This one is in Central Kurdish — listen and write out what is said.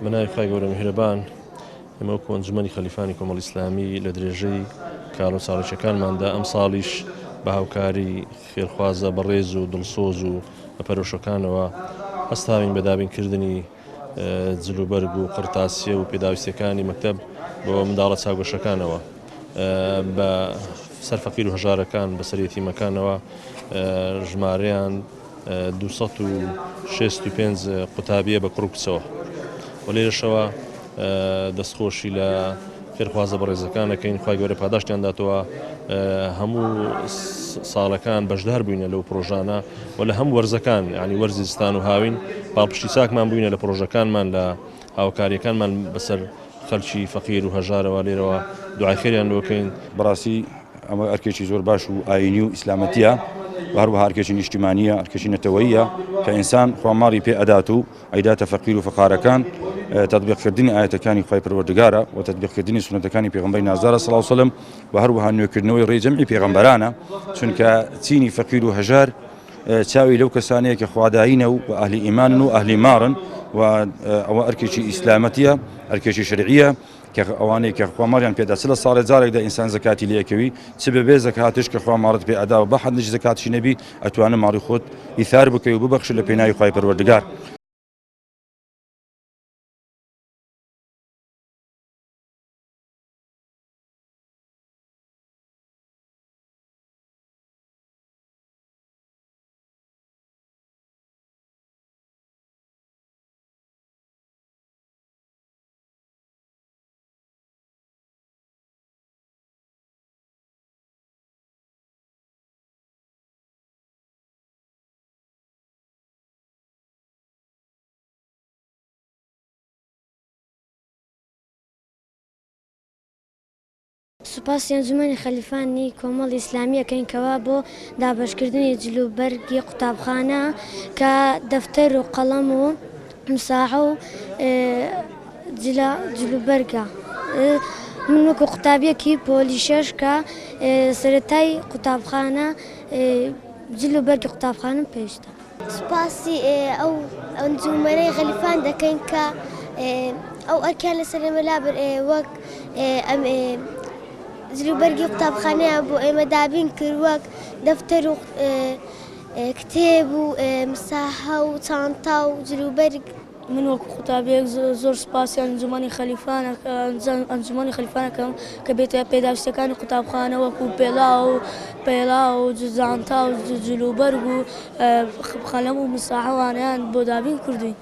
بەناوی خی گەورە میهرەبان ئێمە وەکو ئەنجومەنی خەلیفانی کۆمەڵی ئیسلامی لە درێژەی کاڵ و ساڵوچەکانماندا ئەم ساڵیش بە هاوکاری خێرخوازە بەڕێز و دڵسۆز و بە پەرۆشەکانەوە هەستاوین بە دابینکردنی جلوبەرگ و قرتاسیە و پێداویستەکانی مەکتەب بۆ منداڵە چاوگەشەکانەوە بە سەر فەقیر و هەژارەکان بەسەر یەتیمەکانەوە ژمارەیان 265 قوتابیە بە کوڕ و کچەوە و لێرەشەوە دەستخۆشی لە خێرخوازە بەڕێزەکانەکەین خی گەورە پاداشتیان داتەوە هەموو ساڵەکان بەشدار بووینە لەو پرۆژانە و لە هەموو وەرزەکان ینی وەرزی زستان و هاوین پاڵپشتی چاکمان بووینە لە پرۆژەکانمان لە هاوکاریەکانمان بەسەر خەلکی فەقیر و هەژارەوە لێرەوە دوعای خێریان لۆکەین. بەڕاستی ئەمە ئەرکێکی زۆر باش و ئاینی و ئیسلامەتیە و هەروەها ئەرکێکی نیشتیمانیە ئەرکێکی نەتەوەییە کە ئینسان خۆماڵی پێ ئەدات و ئەیداتە فەقیر و فەقارەکان تەطبیقکردنی ئاەتەکانی خی پەروەردگارە و تەطبیقکردنی سنەتەکانی پێغەمبەری نازدارە سەڵاو سەلەم و هەروەها نوێکردنەوەی ڕێجەمعی پێغەمبەرانە چونکە چینی فەقیر و هەژار چاوی لەو کەسانەیە کە خواداینە و ئەهلی ئیمانن و ئەهلی ماڕن و ئەوە ئەرکێکی ئیسلامەتیە ئەرکێکی شەرعیە کە ئەوانەی کە خۆماڵیان پێدا چ لە ساڵێ جارێکدا ئینسان زەکاتی لێکەوی چ بەبێ زەکاتش کە خۆماڵت پێ ئەدا و بە حەدش زەکاتشی نەبی ئەتوانە ماڵی خۆت ئیثار بکەی و ببەخش لە پێناوی خی پەروەردگار. سوپاسی ئەنجومەنی خەلیفانی کۆمەڵی ئیسلامیەکەین کەوا بۆ دابەشکردنی جلوبەرگی قوتابخانە کە دەفتەر و قەڵەم و مساحە و جلوبەرگە من وەکو قوتابیەکی پۆلی شەش کە سەرەتای قوتابخانە جلوبەرگی قوتابخانەم پێشتە. سوپاسی ئەو ئەنجومەنەی خەلیفان دەکەین کە ئەو ئەرکیان لەسەر ئێمە لابر وەک جلوبەرگی قوتابخانەیە بۆ ئێمە دابین کرد وەک دەفتەر و کتێب و مساحە و چانتا و جلوبەرگ. من وەکو قوتابیەک زۆر سوپاسی ئەنجومەنی خەلیفانەکەم کە بێتە پێداویستەکانی قوتابخانە وەکو پێڵا و جانتا و جلوبەرگ و قەلەم و مساحەوانیان بۆ دابین کردوین.